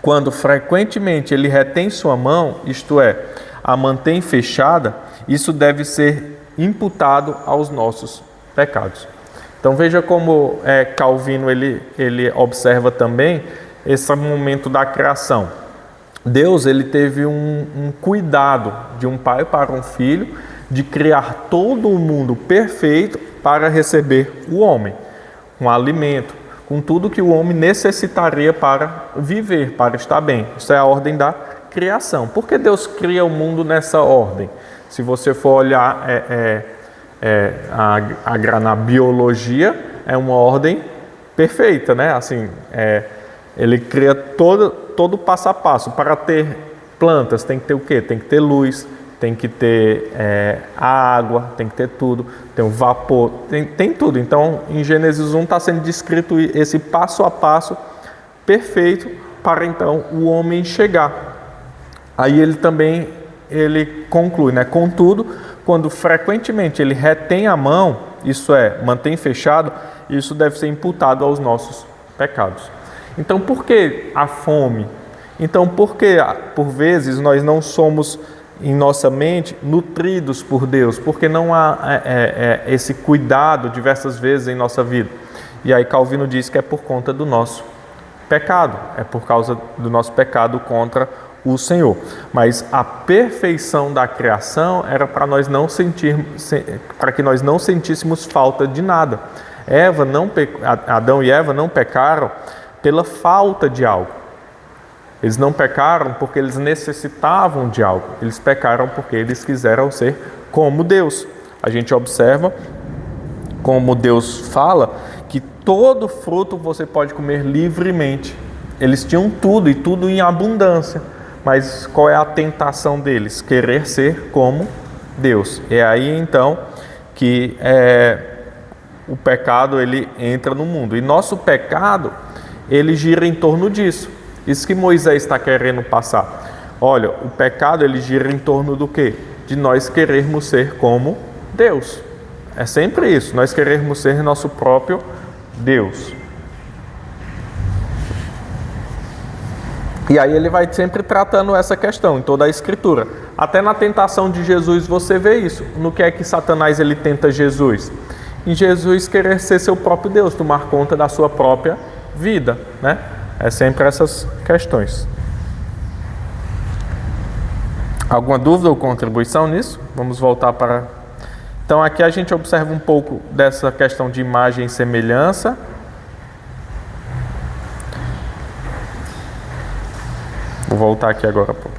quando frequentemente ele retém sua mão, isto é, a mantém fechada, isso deve ser imputado aos nossos pecados. Então veja como Calvino ele observa também esse momento da criação. Deus ele teve um cuidado de um pai para um filho de criar todo o mundo perfeito para receber o homem, com alimento, com tudo que o homem necessitaria para viver, para estar bem. Isso é a ordem da criação. Por que Deus cria o mundo nessa ordem? Se você for olhar na biologia, é uma ordem perfeita, né? Assim, ele cria todo passo a passo. Para ter plantas tem que ter o quê? Tem que ter luz, tem que ter a água, tem que ter tudo, tem o vapor, tem tudo. Então, em Gênesis 1 está sendo descrito esse passo a passo perfeito para então o homem chegar. Aí ele conclui, né? Contudo, quando frequentemente ele retém a mão, isso é, mantém fechado, isso deve ser imputado aos nossos pecados. Então, por que a fome? Então, por que, por vezes, nós não somos, em nossa mente, nutridos por Deus? Porque não há esse cuidado diversas vezes em nossa vida. E aí Calvino diz que é por conta do nosso pecado, é por causa do nosso pecado contra o Senhor. Mas a perfeição da criação era para nós não para que nós não sentíssemos falta de nada. Adão e Eva não pecaram pela falta de algo. Eles não pecaram porque eles necessitavam de algo. Eles pecaram porque eles quiseram ser como Deus. A gente observa como Deus fala que todo fruto você pode comer livremente. Eles tinham tudo e tudo em abundância. Mas qual é a tentação deles? Querer ser como Deus. É aí então que o pecado ele entra no mundo. E nosso pecado ele gira em torno disso. Isso que Moisés está querendo passar. Olha, o pecado ele gira em torno do quê? De nós querermos ser como Deus. É sempre isso, nós querermos ser nosso próprio Deus. E aí ele vai sempre tratando essa questão em toda a Escritura. Até na tentação de Jesus você vê isso. No que é que Satanás ele tenta Jesus? Em Jesus querer ser seu próprio Deus, tomar conta da sua própria vida, né? É sempre essas questões. Alguma dúvida ou contribuição nisso? Vamos voltar para... Então aqui a gente observa um pouco dessa questão de imagem e semelhança. Vou voltar aqui agora, pô.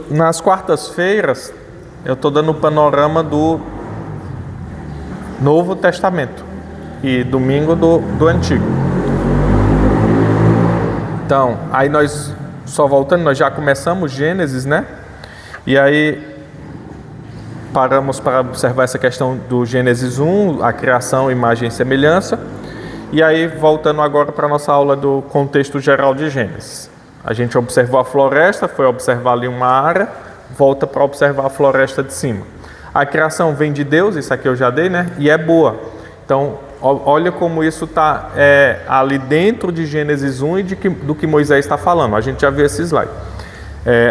Nas quartas-feiras, eu estou dando o panorama do Novo Testamento e domingo do Antigo. Então, aí nós, só voltando, nós já começamos Gênesis, né? E aí paramos para observar essa questão do Gênesis 1, a criação, imagem e semelhança. E aí, voltando agora para a nossa aula do contexto geral de Gênesis. A gente observou a floresta, foi observar ali uma área, volta para observar a floresta de cima. A criação vem de Deus, isso aqui eu já dei, né? E é boa. Então, olha como isso está ali dentro de Gênesis 1 e do que Moisés está falando. A gente já viu esse slide.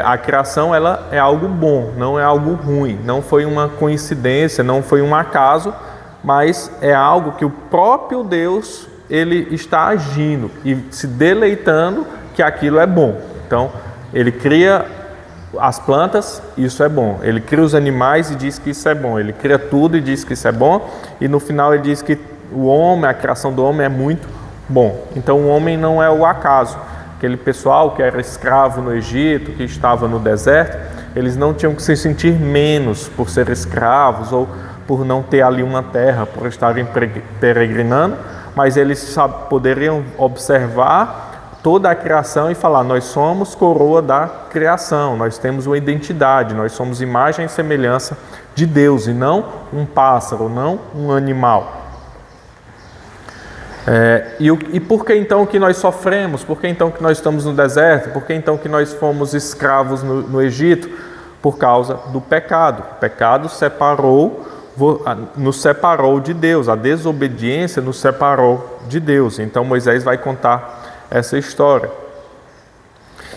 A criação ela é algo bom, não é algo ruim. Não foi uma coincidência, não foi um acaso, mas é algo que o próprio Deus ele está agindo e se deleitando que aquilo é bom. Então, ele cria as plantas, isso é bom. Ele cria os animais e diz que isso é bom. Ele cria tudo e diz que isso é bom. E no final ele diz que o homem, a criação do homem é muito bom. Então o homem não é o acaso. Aquele pessoal que era escravo no Egito, que estava no deserto, eles não tinham que se sentir menos por ser escravos ou por não ter ali uma terra, por estarem peregrinando, mas eles poderiam observar toda a criação e falar: nós somos coroa da criação, nós temos uma identidade, nós somos imagem e semelhança de Deus e não um pássaro, não um animal. E por que então que nós sofremos? Por que então que nós estamos no deserto? Por que então que nós fomos escravos no Egito? Por causa do pecado. O pecado nos separou de Deus, a desobediência nos separou de Deus. Então Moisés vai contar essa história.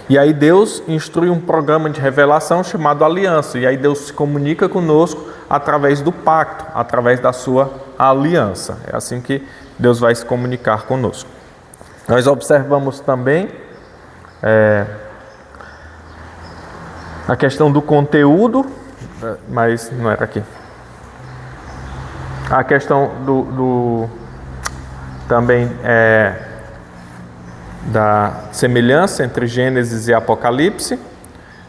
E aí Deus instrui um programa de revelação chamado aliança. E aí Deus se comunica conosco através do pacto, através da sua aliança. É assim que Deus vai se comunicar conosco. Nós observamos também a questão do conteúdo, mas não era aqui. A questão também da semelhança entre Gênesis e Apocalipse,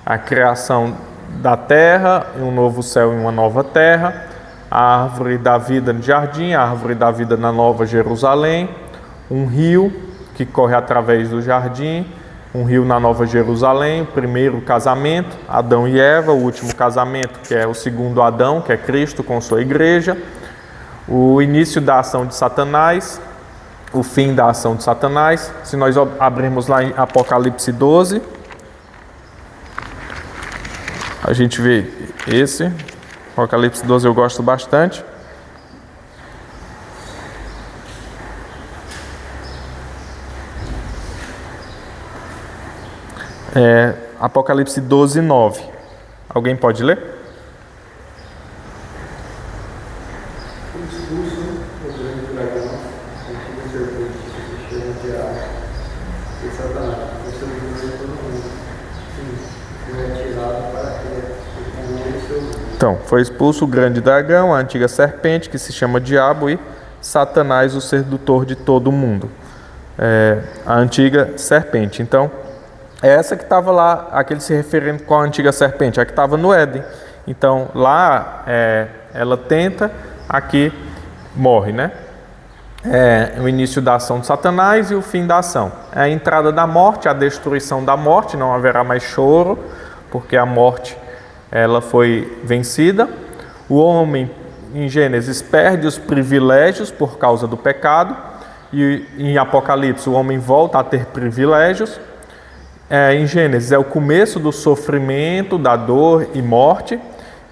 a criação da terra, um novo céu e uma nova terra, a árvore da vida no jardim, a árvore da vida na Nova Jerusalém, um rio que corre através do jardim, um rio na Nova Jerusalém, o primeiro casamento, Adão e Eva, o último casamento, que é o segundo Adão, que é Cristo com sua igreja, o início da ação de Satanás, o fim da ação de Satanás. Se nós abrirmos lá em Apocalipse 12, a gente vê esse. Apocalipse 12 eu gosto bastante. Apocalipse 12, 9. Alguém pode ler? Então, foi expulso o grande dragão, a antiga serpente, que se chama Diabo, e Satanás, o sedutor de todo mundo. A antiga serpente. Então, é essa que estava lá, aquele se referindo com a antiga serpente, a que estava no Éden. Então, lá ela tenta, aqui morre, né? O início da ação de Satanás e o fim da ação. A entrada da morte, a destruição da morte, não haverá mais choro, porque a morte ela foi vencida. O homem, em Gênesis, perde os privilégios por causa do pecado. E em Apocalipse, o homem volta a ter privilégios. Em Gênesis, é o começo do sofrimento, da dor e morte.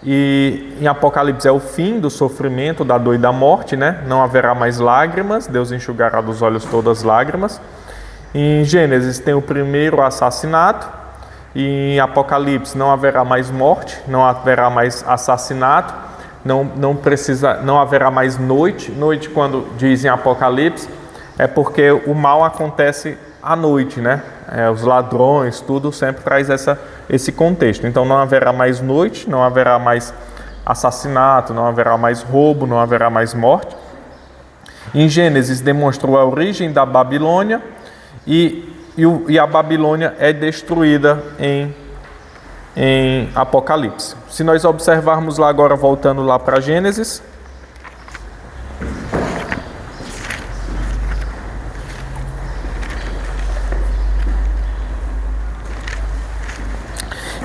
E em Apocalipse, é o fim do sofrimento, da dor e da morte, né? Não haverá mais lágrimas, Deus enxugará dos olhos todas as lágrimas. Em Gênesis, tem o primeiro assassinato. E em Apocalipse não haverá mais morte, não haverá mais assassinato, não haverá mais noite. Noite, quando diz em Apocalipse, é porque o mal acontece à noite, né? Os ladrões, tudo sempre traz esse contexto. Então não haverá mais noite, não haverá mais assassinato, não haverá mais roubo, não haverá mais morte. Em Gênesis demonstrou a origem da Babilônia e a Babilônia é destruída em Apocalipse. Se nós observarmos lá agora, voltando lá para Gênesis,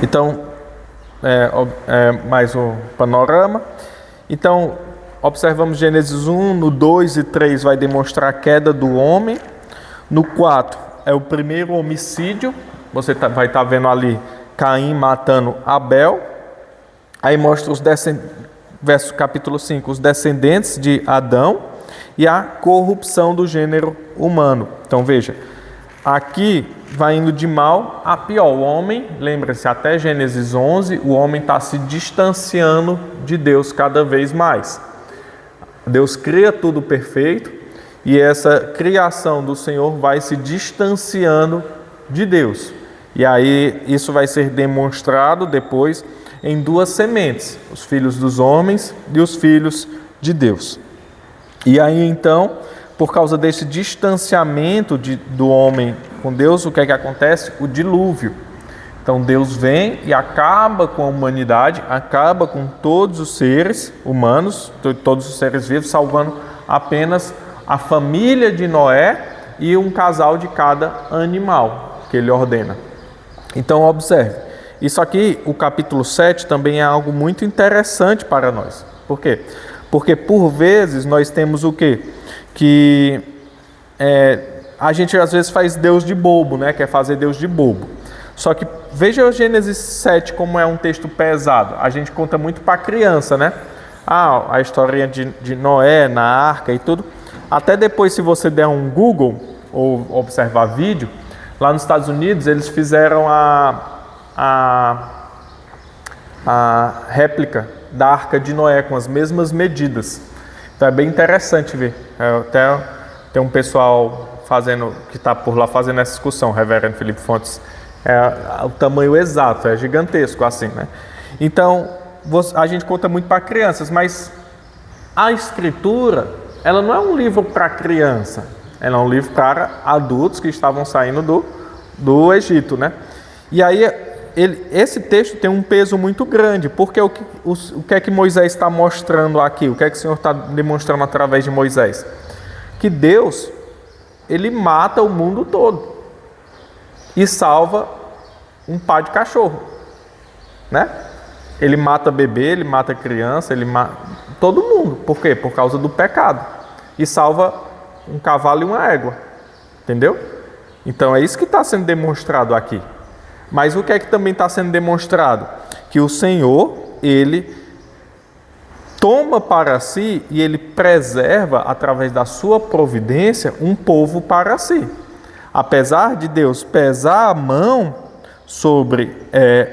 então, mais um panorama. Então, observamos Gênesis 1, no 2 e 3 vai demonstrar a queda do homem. No 4 é o primeiro homicídio, você vai estar vendo ali Caim matando Abel. Aí mostra verso capítulo 5, os descendentes de Adão e a corrupção do gênero humano. Então veja, aqui vai indo de mal a pior. O homem, lembre-se, até Gênesis 11, o homem está se distanciando de Deus cada vez mais. Deus cria tudo perfeito e essa criação do Senhor vai se distanciando de Deus. E aí isso vai ser demonstrado depois em duas sementes, os filhos dos homens e os filhos de Deus. E aí então, por causa desse distanciamento do homem com Deus, o que é que acontece? O dilúvio. Então Deus vem e acaba com a humanidade, acaba com todos os seres humanos, todos os seres vivos, salvando apenas a família de Noé e um casal de cada animal que ele ordena. Então observe, isso aqui, o capítulo 7, também é algo muito interessante para nós. Por quê? Porque por vezes nós temos o quê? Que a gente às vezes faz Deus de bobo, né? Quer fazer Deus de bobo. Só que veja o Gênesis 7 como é um texto pesado. A gente conta muito para criança, né? A historinha de Noé na arca e tudo. Até depois, se você der um Google ou observar vídeo, lá nos Estados Unidos eles fizeram a réplica da arca de Noé com as mesmas medidas. Então é bem interessante ver. Até tem um pessoal que está por lá fazendo essa discussão, o reverendo Felipe Fontes. O tamanho exato, é gigantesco assim, né? Então a gente conta muito para crianças, mas a escritura, ela não é um livro para criança, ela é um livro para adultos que estavam saindo do Egito, né? E aí esse texto tem um peso muito grande, porque o que é que Moisés está mostrando aqui? O que é que o Senhor está demonstrando através de Moisés? Que Deus, ele mata o mundo todo e salva um par de cachorro, né? Ele mata bebê, ele mata criança, ele mata todo mundo. Por quê? Por causa do pecado. E salva um cavalo e uma égua, entendeu? Então é isso que está sendo demonstrado aqui. Mas o que é que também está sendo demonstrado? Que o Senhor, ele toma para si e ele preserva, através da sua providência, um povo para si. Apesar de Deus pesar a mão sobre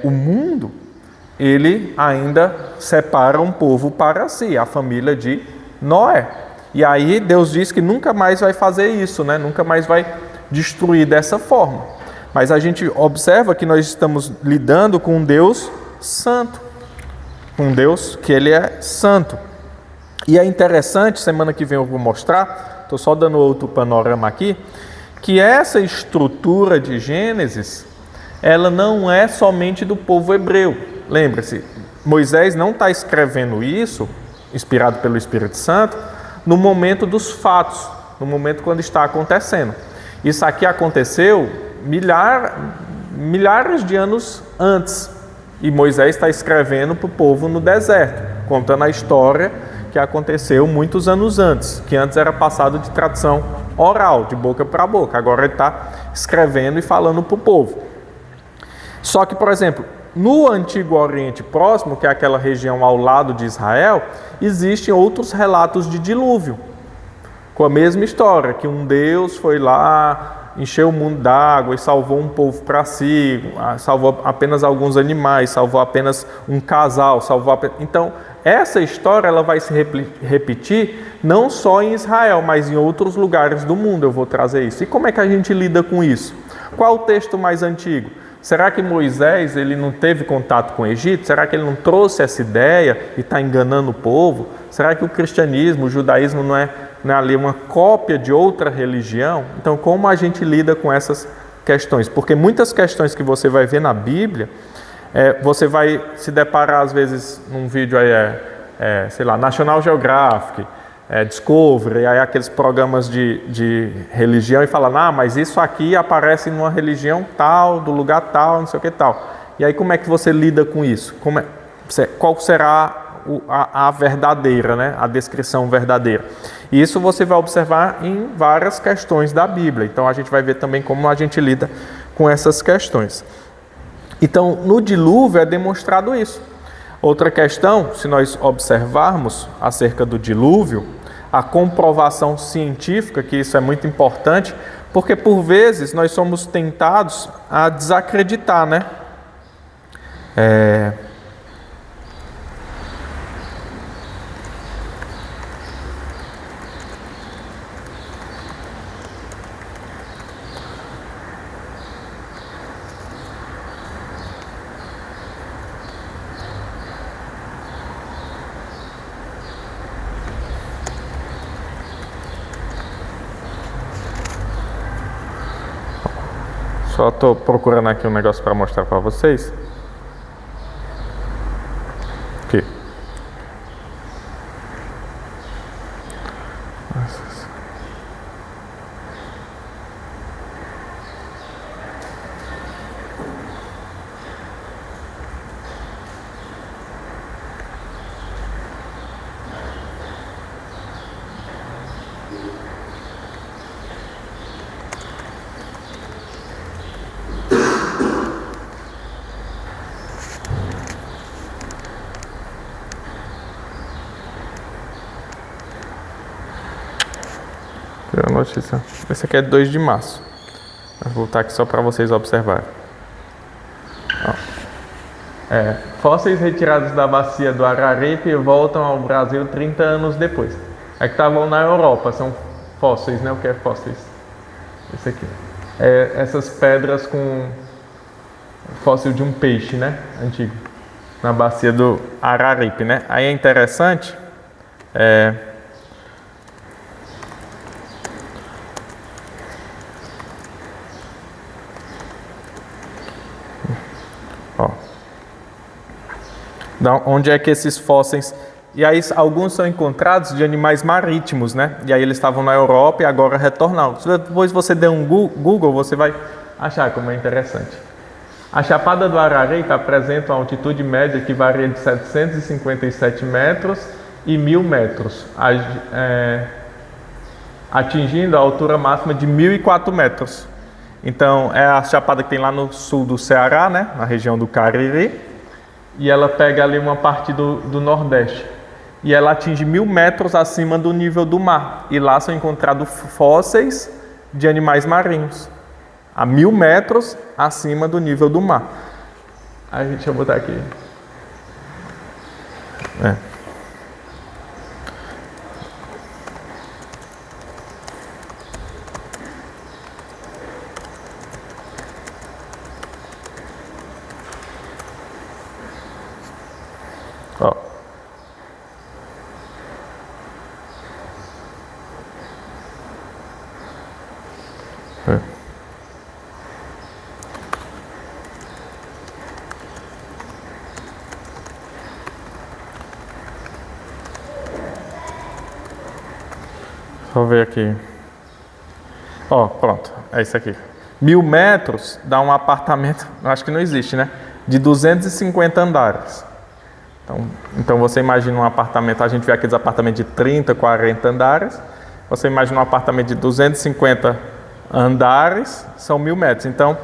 o mundo, ele ainda separa um povo para si, a família de Noé. E aí Deus diz que nunca mais vai fazer isso, né? Nunca mais vai destruir dessa forma. Mas a gente observa que nós estamos lidando com um Deus santo, um Deus que ele é santo. E é interessante, semana que vem eu vou mostrar, estou só dando outro panorama aqui, que essa estrutura de Gênesis, ela não é somente do povo hebreu. Lembre-se, Moisés não está escrevendo isso, inspirado pelo Espírito Santo, no momento dos fatos, no momento quando está acontecendo. Isso aqui aconteceu milhares de anos antes, e Moisés está escrevendo para o povo no deserto, contando a história que aconteceu muitos anos antes, que antes era passado de tradição oral, de boca para boca. Agora ele está escrevendo e falando para o povo. Só que, por exemplo, no Antigo Oriente Próximo, que é aquela região ao lado de Israel, existem outros relatos de dilúvio, com a mesma história, que um Deus foi lá, encheu o mundo d'água e salvou um povo para si, salvou apenas alguns animais, salvou apenas um casal, Então, essa história ela vai se repetir não só em Israel, mas em outros lugares do mundo. Eu vou trazer isso. E como é que a gente lida com isso? Qual o texto mais antigo? Será que Moisés ele não teve contato com o Egito? Será que ele não trouxe essa ideia e está enganando o povo? Será que o cristianismo, o judaísmo não é ali uma cópia de outra religião? Então, como a gente lida com essas questões? Porque muitas questões que você vai ver na Bíblia, você vai se deparar às vezes num vídeo aí, sei lá, National Geographic, Discovery, aí aqueles programas de religião e falar, mas isso aqui aparece numa religião tal, do lugar tal, não sei o que tal. E aí como é que você lida com isso? Qual será a verdadeira, né? A descrição verdadeira? E isso você vai observar em várias questões da Bíblia. Então a gente vai ver também como a gente lida com essas questões. Então no dilúvio é demonstrado isso. Outra questão, se nós observarmos acerca do dilúvio, a comprovação científica, que isso é muito importante, porque por vezes nós somos tentados a desacreditar, né? Só estou procurando aqui um negócio para mostrar para vocês. Aqui. A notícia. Esse aqui é 2 de março. Vou voltar aqui só para vocês observarem. Fósseis retirados da bacia do Araripe voltam ao Brasil 30 anos depois. É que estavam na Europa, são fósseis, né? O que é fósseis? Esse aqui. Essas pedras com fóssil de um peixe, né? Antigo. Na bacia do Araripe, né? Aí é interessante. Onde é que esses fósseis... E aí alguns são encontrados de animais marítimos, né? E aí eles estavam na Europa e agora retornaram. Depois você der um Google, você vai achar como é interessante. A Chapada do Araripe apresenta uma altitude média que varia de 757 metros e 1.000 metros, atingindo a altura máxima de 1.004 metros. Então, é a chapada que tem lá no sul do Ceará, né? Na região do Cariri. E ela pega ali uma parte do Nordeste. E ela atinge 1.000 metros acima do nível do mar. E lá são encontrados fósseis de animais marinhos. A 1.000 metros acima do nível do mar. Aí, deixa eu botar aqui. Vou ver aqui. Pronto. É isso aqui. 1.000 metros dá um apartamento, acho que não existe, né? De 250 andares. Então você imagina um apartamento, a gente vê aqueles apartamentos de 30, 40 andares. Você imagina um apartamento de 250 andares, são 1.000 metros. Então,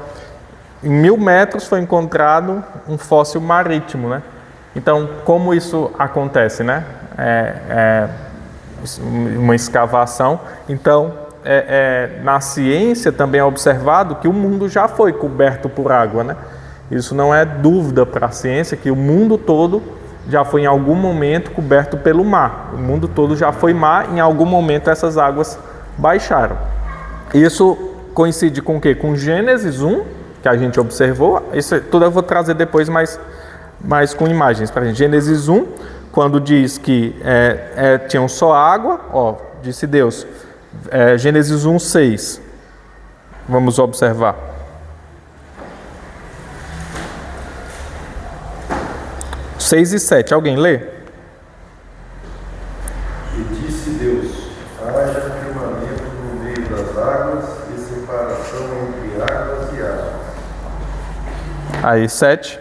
em 1.000 metros foi encontrado um fóssil marítimo, né? Então, como isso acontece, né? Uma escavação. Então, na ciência também é observado que o mundo já foi coberto por água, né? Isso não é dúvida para a ciência, que o mundo todo já foi em algum momento coberto pelo mar. O mundo todo já foi mar, em algum momento essas águas baixaram. Isso coincide com o quê? Com Gênesis 1, que a gente observou. Isso tudo eu vou trazer depois, mais com imagens para a gente. Gênesis 1, quando diz que tinham só água, disse Deus. Gênesis 1, 6. Vamos observar. Seis e 7. Alguém lê? E disse Deus: haja firmamento no meio das águas e separação entre águas e águas. Aí, 7.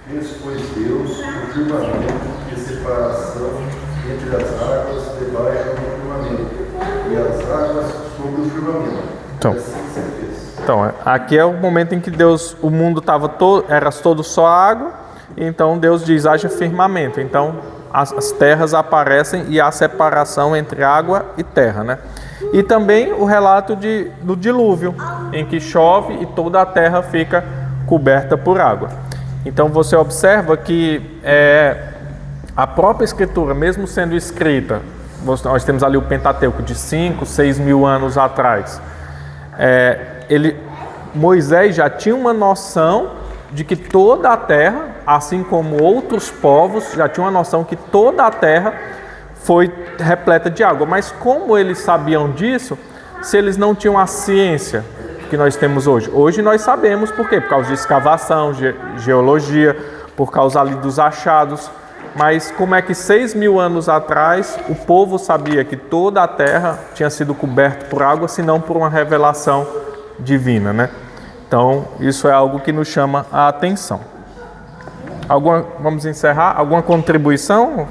Fez, pois, Deus o firmamento e separação entre as águas debaixo do firmamento e as águas sobre o firmamento. Então, e assim se fez. Então, aqui é o momento em que Deus, o mundo era todo só água. Então Deus diz, haja firmamento. Então as terras aparecem e há separação entre água e terra, né? E também o relato do dilúvio, em que chove e toda a terra fica coberta por água. Então você observa que a própria escritura, mesmo sendo escrita, nós temos ali o Pentateuco de 5, 6 mil anos atrás, Moisés já tinha uma noção de que toda a terra, assim como outros povos, já tinham uma noção que toda a terra foi repleta de água. Mas como eles sabiam disso, se eles não tinham a ciência que nós temos hoje? Hoje nós sabemos por quê? Por causa de escavação, geologia, por causa ali dos achados. Mas como é que 6.000 anos atrás o povo sabia que toda a terra tinha sido coberta por água, se não por uma revelação divina, né? Então, isso é algo que nos chama a atenção. Vamos encerrar? Alguma contribuição?